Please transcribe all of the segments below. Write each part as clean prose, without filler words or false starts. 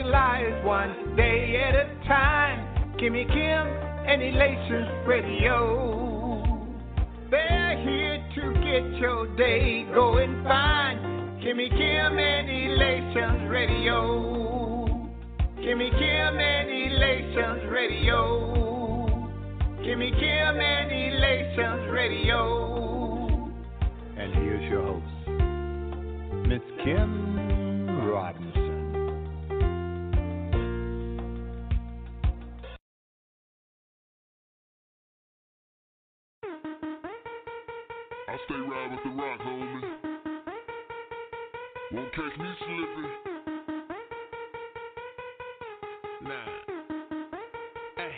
lives one day at a time. Kimmy Kim and Elations Radio. They're here to get your day going fine. Kimmy Kim and Elations Radio. Kimmy Kim and Elations Radio. Kimmy Kim and Elations Radio. And here's your host, Miss Kim Robinson. I stay right with the rock, homie. Won't catch me slipping. Nah. Hey.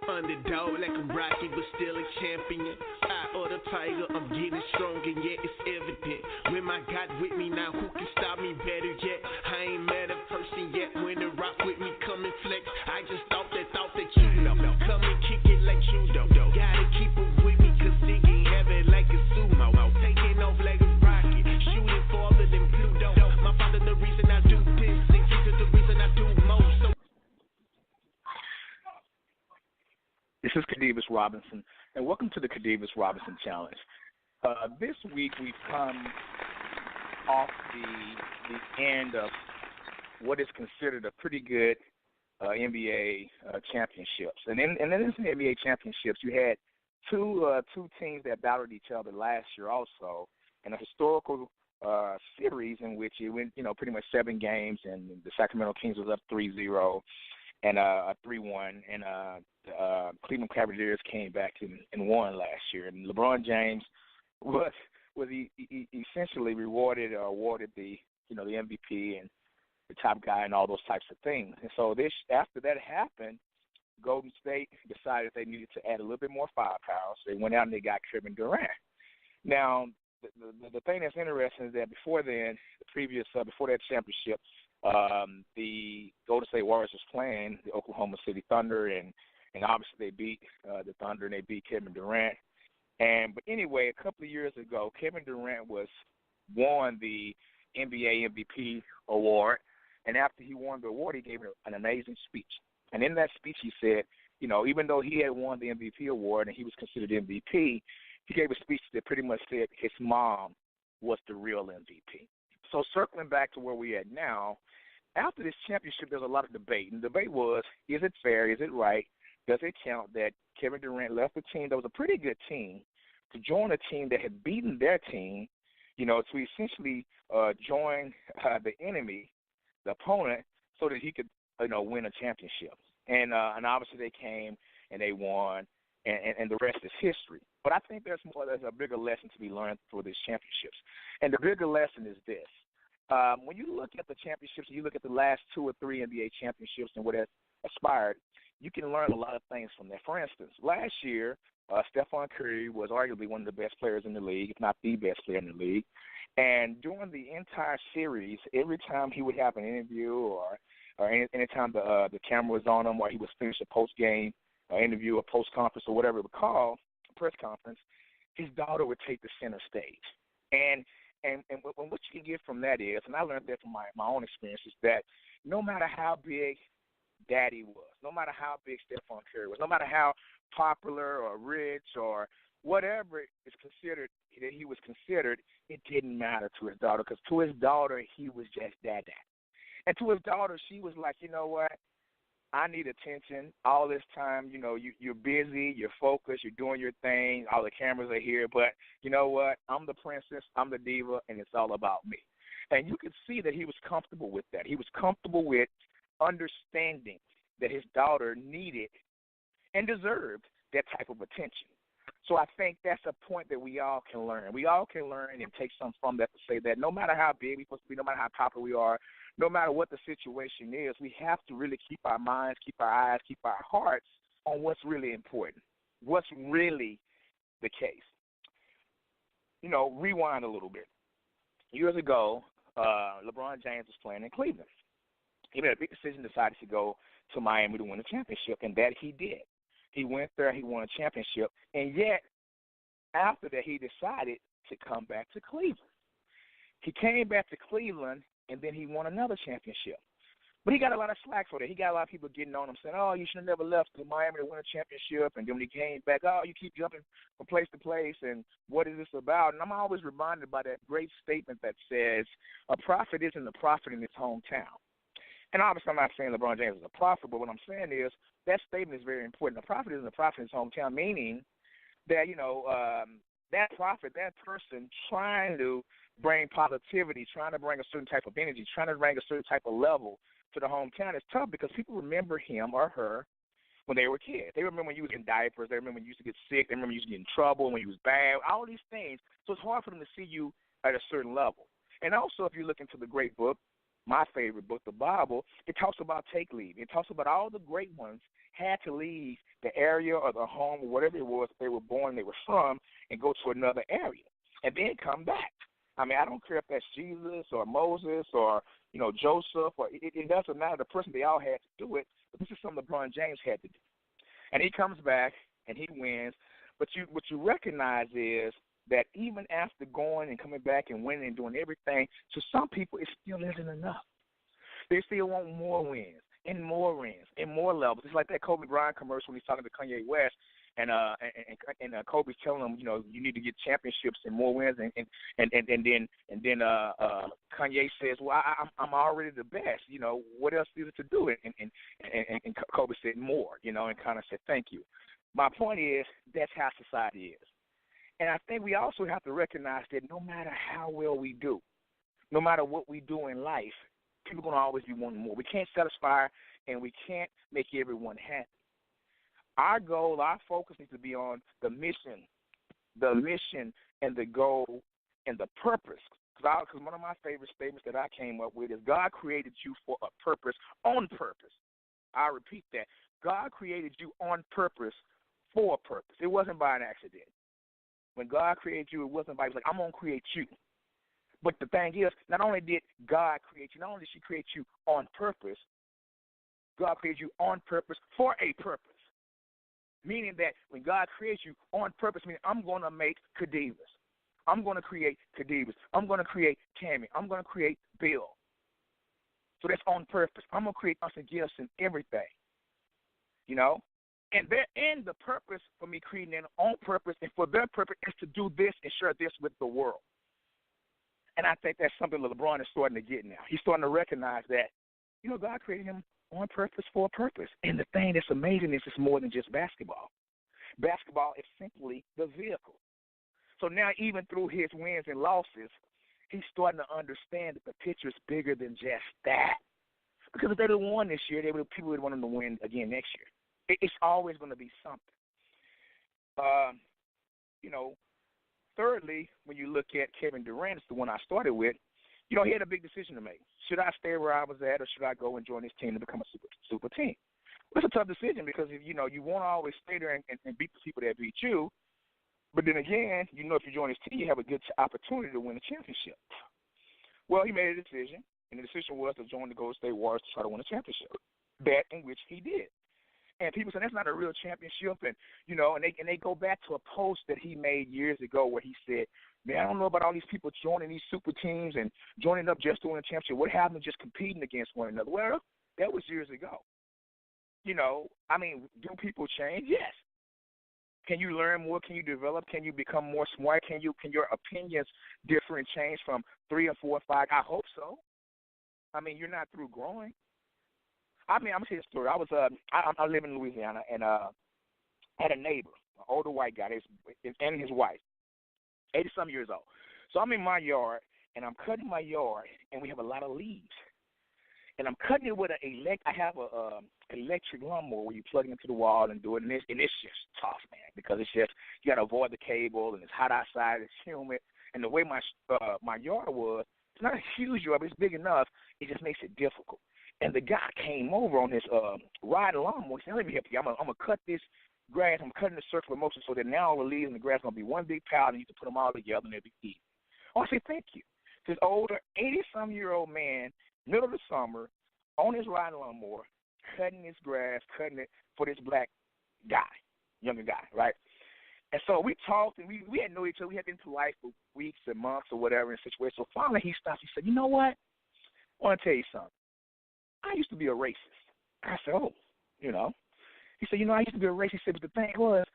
Underdog like I'm Rocky, but still a champion. I or the tiger, I'm getting strong, and yet it's evident. When my God with me now, who can stop me better yet? I ain't met a person yet. When the rock with me, come and flex. I just thought that you know. Come and kick it like judo. Gotta keep it with me, cause it ain't heavy like a sumo. Taking off like a rocket, shooting farther than Pluto. My father, the reason I do this, and Jesus, the reason I do most. So this is Khadevis Robinson, and welcome to the Khadevis Robinson Challenge. This week we've come off the end of what is considered a pretty good NBA championships. And in this NBA championships, you had two teams that battled each other last year also in a historical series in which it went, pretty much 7 games, and the Sacramento Kings was up 3-0 and 3-1, and the Cleveland Cavaliers came back and won last year. And LeBron James was essentially awarded the the MVP and the top guy and all those types of things. And so after that happened, Golden State decided they needed to add a little bit more firepower. So they went out and they got Kevin Durant. Now, the thing that's interesting is that before then, before that championship, the Golden State Warriors was playing the Oklahoma City Thunder, and obviously they beat the Thunder and they beat Kevin Durant. But anyway, a couple of years ago, Kevin Durant won the NBA MVP award, and after he won the award, he gave an amazing speech. And in that speech, he said, even though he had won the MVP award and he was considered MVP, he gave a speech that pretty much said his mom was the real MVP. So circling back to where we're at now, after this championship, there's a lot of debate. And the debate was, is it fair, is it right, does it count that Kevin Durant left a team that was a pretty good team to join a team that had beaten their team, to essentially join the enemy, the opponent, so that he could, win a championship. And obviously they came and they won, and the rest is history. But I think there's a bigger lesson to be learned through these championships. And the bigger lesson is this. When you look at the championships, you look at the last 2 or 3 NBA championships and what has aspired, you can learn a lot of things from that. For instance, last year, Stephen Curry was arguably one of the best players in the league, if not the best player in the league. And during the entire series, every time he would have an interview or any time the camera was on him, or he was finished a post-game interview, a post-conference, or whatever it would call, a press conference, his daughter would take the center stage. And what you can get from that is, and I learned that from my own experience, is that no matter how big Daddy was, no matter how big Stephen Curry was, no matter how popular or rich or whatever is considered that he was considered, it didn't matter to his daughter, because to his daughter, he was just Dad. And to his daughter, she was like, you know what? I need attention all this time. You're busy, you're focused, you're doing your thing, all the cameras are here, but you know what? I'm the princess, I'm the diva, and it's all about me. And you could see that he was comfortable with that. He was comfortable with understanding that his daughter needed and deserved that type of attention. So I think that's a point that we all can learn. We all can learn and take something from that to say that no matter how big we're supposed to be, no matter how popular we are, no matter what the situation is, we have to really keep our minds, keep our eyes, keep our hearts on what's really important, what's really the case. Rewind a little bit. Years ago, LeBron James was playing in Cleveland. He made a big decision, decided to go to Miami to win a championship, and that he did. He went there, he won a championship, and yet after that he decided to come back to Cleveland. He came back to Cleveland, and then he won another championship. But he got a lot of slack for that. He got a lot of people getting on him saying, oh, you should have never left to Miami to win a championship. And then when he came back, oh, you keep jumping from place to place. And what is this about? And I'm always reminded by that great statement that says, a prophet isn't a prophet in his hometown. And obviously I'm not saying LeBron James is a prophet, but what I'm saying is that statement is very important. A prophet isn't a prophet in his hometown, meaning that, that prophet, that person trying to bring positivity, trying to bring a certain type of energy, trying to bring a certain type of level to the hometown is tough because people remember him or her when they were kids. They remember when you was in diapers. They remember when you used to get sick. They remember you used to get in trouble, when you was bad, all these things. So it's hard for them to see you at a certain level. And also, if you look into the great book, my favorite book, the Bible, it talks about take leave. It talks about all the great ones had to leave the area or the home or whatever it was they were born, they were from, and go to another area and then come back. I mean, I don't care if that's Jesus or Moses or, Joseph, or it doesn't matter the person. They all had to do it, but this is something LeBron James had to do. And he comes back and he wins, but what you recognize is that even after going and coming back and winning and doing everything, to some people it still isn't enough. They still want more wins and more rings and more levels. It's like that Kobe Bryant commercial when he's talking to Kanye West, and Kobe's telling him, you need to get championships and more wins, and then Kanye says, well, I'm already the best. What else is it to do? And Kobe said more, and kind of said thank you. My point is that's how society is, and I think we also have to recognize that no matter how well we do, no matter what we do in life, people are going to always be wanting more. We can't satisfy and we can't make everyone happy. Our goal, our focus needs to be on the mission and the goal and the purpose. Because one of my favorite statements that I came up with is God created you for a purpose, on purpose. I repeat that. God created you on purpose, for a purpose. It wasn't by an accident. When God created you, it wasn't by, he was like, I'm going to create you. But the thing is, not only did God create you, not only did she create you on purpose, God created you on purpose for a purpose. Meaning that when God creates you on purpose, meaning I'm going to make Khadevis. I'm going to create Khadevis. I'm going to create Tammy. I'm going to create Bill. So that's on purpose. I'm going to create us and gifts and everything. And the purpose for me creating them on purpose and for their purpose is to do this and share this with the world. And I think that's something LeBron is starting to get now. He's starting to recognize that, God created him on purpose for a purpose. And the thing that's amazing is it's more than just basketball. Basketball is simply the vehicle. So now even through his wins and losses, he's starting to understand that the picture is bigger than just that. Because if they didn't win this year, people would want them to win again next year. It's always going to be something. Thirdly, when you look at Kevin Durant, it's the one I started with, he had a big decision to make. Should I stay where I was at, or should I go and join this team to become a super team? It's a tough decision because, you want to always stay there and beat the people that beat you. But then again, if you join this team, you have a good opportunity to win a championship. Well, he made a decision, and the decision was to join the Golden State Warriors to try to win a championship, that in which he did. And people say that's not a real championship, and they go back to a post that he made years ago where he said, man, I don't know about all these people joining these super teams and joining up just to win a championship. What happened to just competing against one another? Well, that was years ago. Do people change? Yes. Can you learn more? Can you develop? Can you become more smart? Can your opinions differ and change from 3 or 4 or 5? I hope so. You're not through growing. I'm going to tell you a story. I live in Louisiana, and I had a neighbor, an older white guy, and his wife, 80-some years old. So I'm in my yard, and I'm cutting my yard, and we have a lot of leaves. And I'm cutting it with I have a electric lawnmower where you plug it into the wall and do it, and it's just tough, man, because it's just, you got to avoid the cable, and it's hot outside, it's humid. And the way my yard was, it's not a huge yard, but it's big enough, it just makes it difficult. And the guy came over on his riding lawnmower. He said, let me help you. I'm going to cut this grass. I'm cutting the circular motion so that now all the leaves and the grass are going to be one big pile, and you can put them all together, and it'll be easy. Oh, I said, thank you. This older, 80-some-year-old man, middle of the summer, on his riding lawnmower, cutting his grass, cutting it for this black guy, younger guy, right? And so we talked, and we had known each other. We had been polite for weeks and months or whatever in a situation. So finally he stopped. He said, you know what? I want to tell you something. I used to be a racist. I said, oh, you know. He said, I used to be a racist. He said, but the thing was,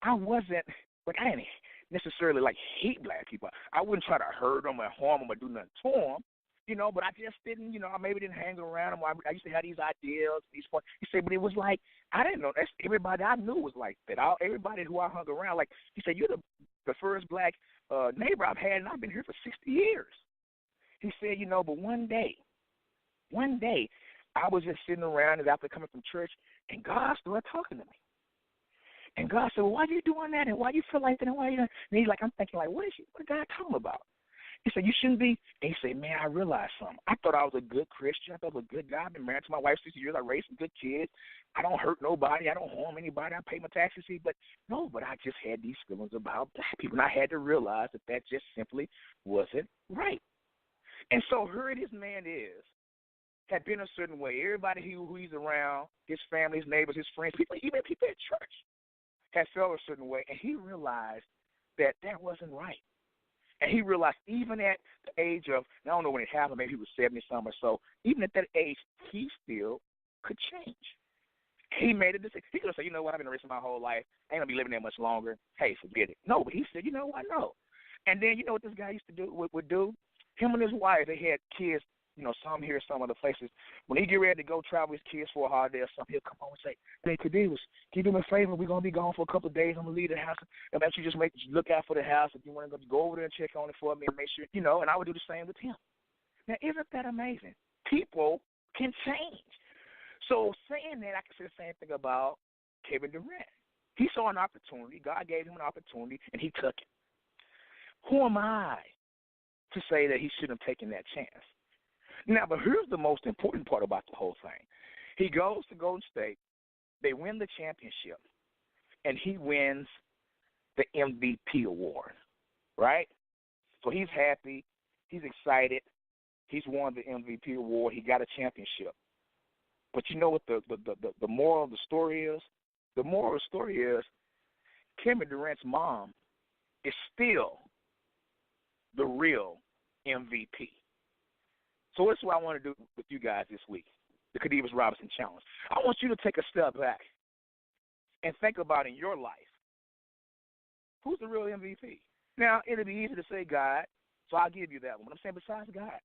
I wasn't, I didn't necessarily, hate black people. I wouldn't try to hurt them or harm them or do nothing to them, but I just didn't, I maybe didn't hang around them. I used to have these ideas, these points. He said, but it was I didn't know. That's everybody I knew was like that. Everybody who I hung around, he said, you're the first black neighbor I've had, and I've been here for 60 years. He said, but one day, I was just sitting around and after coming from church, and God started talking to me. And God said, well, why are you doing that? And why do you feel like that? And why you? And he's like, I'm thinking, what is God talking about? He said, you shouldn't be. And he said, man, I realized something. I thought I was a good Christian. I thought I was a good guy. I've been married to my wife 60 years. I raised some good kids. I don't hurt nobody. I don't harm anybody. I pay my taxes. But I just had these feelings about black people. And I had to realize that just simply wasn't right. And so here this man had been a certain way. Everybody who he's around, his family, his neighbors, his friends, even people at church, had felt a certain way. And he realized that wasn't right. And he realized even at the age of, I don't know when it happened, maybe he was 70-something or so, even at that age, he still could change. He made a decision. He could have said, I've been racing my whole life. I ain't going to be living there much longer. Hey, forget it. No, but he said, no. And then you know what this guy used to do? Would do? Him and his wife, they had kids, some here, some other places. When he get ready to go travel with his kids for a holiday or something, he'll come home and say, hey, Khadevis, can you do me a favor? We're going to be gone for a couple of days. I'm going to leave the house. And make sure you just look out for the house. If you want to go over there and check on it for me and make sure, and I would do the same with him. Now, isn't that amazing? People can change. So saying that, I can say the same thing about Kevin Durant. He saw an opportunity. God gave him an opportunity, and he took it. Who am I to say that he shouldn't have taken that chance? Now, but here's the most important part about the whole thing. He goes to Golden State. They win the championship, and he wins the MVP award, right? So he's happy. He's excited. He's won the MVP award. He got a championship. But you know what the moral of the story is? The moral of the story is Kevin Durant's mom is still the real MVP. So this is what I want to do with you guys this week, the Khadevis Robinson Challenge. I want you to take a step back and think about in your life, who's the real MVP? Now, it'll be easy to say God, so I'll give you that one. But I'm saying besides God,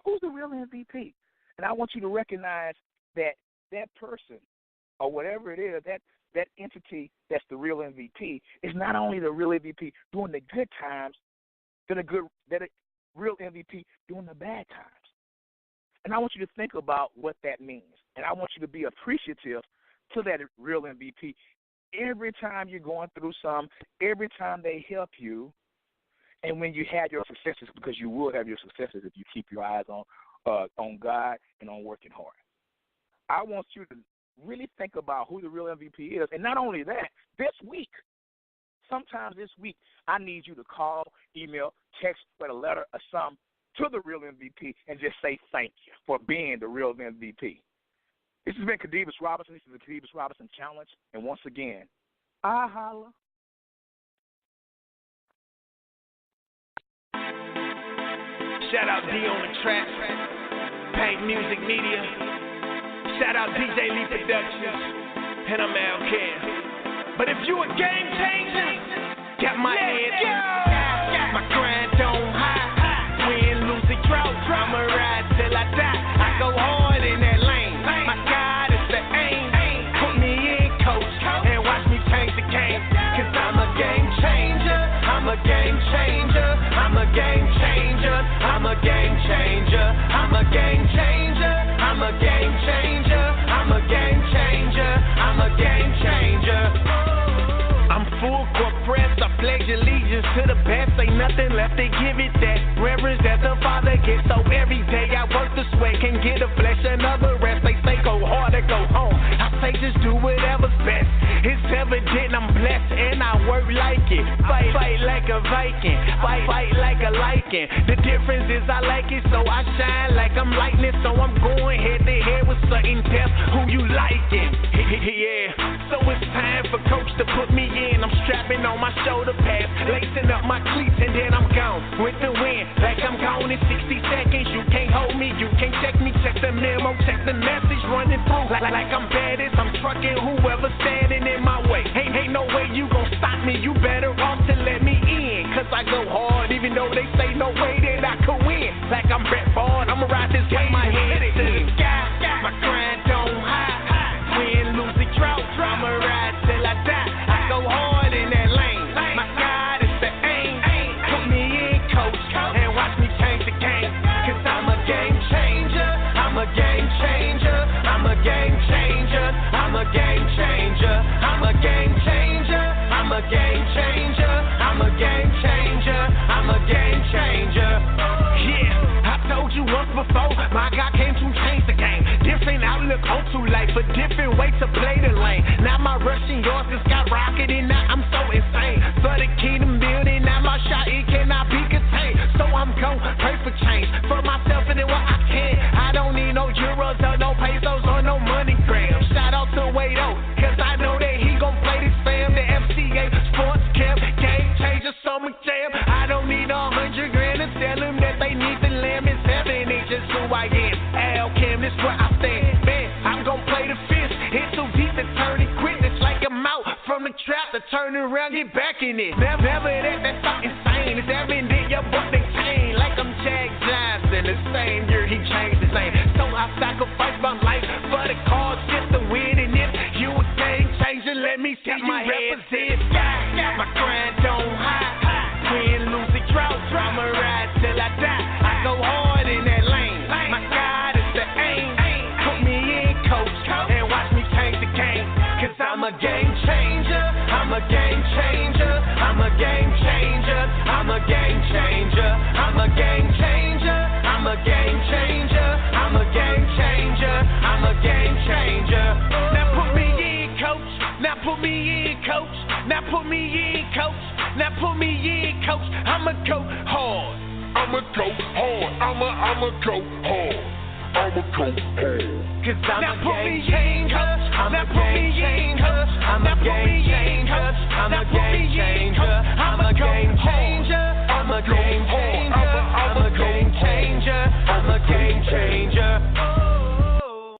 who's the real MVP? And I want you to recognize that person or whatever it is, that entity that's the real MVP is not only the real MVP during the good times, that a real MVP during the bad times. And I want you to think about what that means. And I want you to be appreciative to that real MVP every time you're going through some, every time they help you, and when you have your successes, because you will have your successes if you keep your eyes on God and on working hard. I want you to really think about who the real MVP is. And not only that, sometime this week, I need you to call, email, text, write a letter or something to the real MVP and just say thank you for being the real MVP. This has been Khadevis Robinson. This is the Khadevis Robinson Challenge. And once again, I holla. Shout out D on the track, Paint Music Media. Shout out DJ Lee Productions, and I'm Al Care. But if you a game changer, got my head, my grind don't hide, win, lose, or draw. I'ma ride till I die. I go hard in that lane. My God is the aim. Put me in, coach, and watch me change the game. Cause I'm a game changer. I'm a game changer. I'm a game changer. I'm a game changer. I'm a game changer. I'm a game changer. I'm a game changer. I'm a game changer. I'm full court press. I pledge allegiance to the best. Ain't nothing left to give it that reverence that the Father gets. So every day I work the sweat, can get a flesh another rest. They say go hard or go home. I say just do whatever's best. It's evident I'm blessed and I work like it. Fight like a Viking. Fight like a lichen. The difference is I like it, so I shine like I'm lightning. So I'm going head to head with certain depth. Who you liking? Yeah. So it's time for coach to put me in. I'm strapping on my shoulder pads, lacing up my cleats, and then I'm gone with the wind. Like I'm gone in 60 seconds. You can't told me you can't check me, check the memo, check the message running through. Like I'm bad as I'm trucking whoever standing in my way. Ain't no way you gon' stop me, you better off to let me in. Cause I go hard, even though they say no way that I could win. Like I'm Brett Ford, I'ma ride this way, my head to the sky. My grind don't hide, win, lose, the drought. I'ma ride till I die. I go hard in that lane. My God is the aim. Put me in, coach, and watch me change the game. Cause I'm a game changer. I'm a game changer. I'm a game changer. I'm a game changer. I'm a game changer. I'm a game changer. I'm a game changer. I'm a game changer. Yeah, I told you once before, my God came to change the game. Different outlook on to life, a different way to play the lane. Now my rushing yours is skyrocketing, now I'm so insane. For the kingdom building, now my shot, it cannot be contained. So I'm gon' pray for change, for myself and then what I can. I don't need no euros or no pesos or no money grams. Shout out to Wado, cause I know that he gon' play this fam. The FCA, sports camp, game changer, summer jam. I don't need 100 grand to tell them that they need the lamb. It's heaven, it's just who I am. Al Kim, this where I stand. Man, I'm gon' play the fist. It's too deep to turn and quit. It's like I'm out from the trap to turn around, get back in it. Never that's so insane. It's evident your book they chain. Like I'm Jack Johnson, the same year he changed his name. So I sacrificed my life for the cause, just to win. And if you a game changer, let me see my head to the sky. My grind don't hide, win, lose, the drought. I'ma ride till I die. I go hard in that lane. My God is the aim. Put me in, coach, and watch me change the game. Cause I'm a game changer. I'm a game changer. I'm a game changer. I'm a game changer. I'm a game changer. I'm a game changer. I'm a game changer. I'm a game changer. Now put me in, coach. Now put me in, coach. Now put me in, coach. Now put me in, coach. I'ma go hard. I'ma go hard. I'ma go hard. I'ma go hard. Cause I'm a game changer. I'm a game changer. I'm a game changer. I'm a game changer.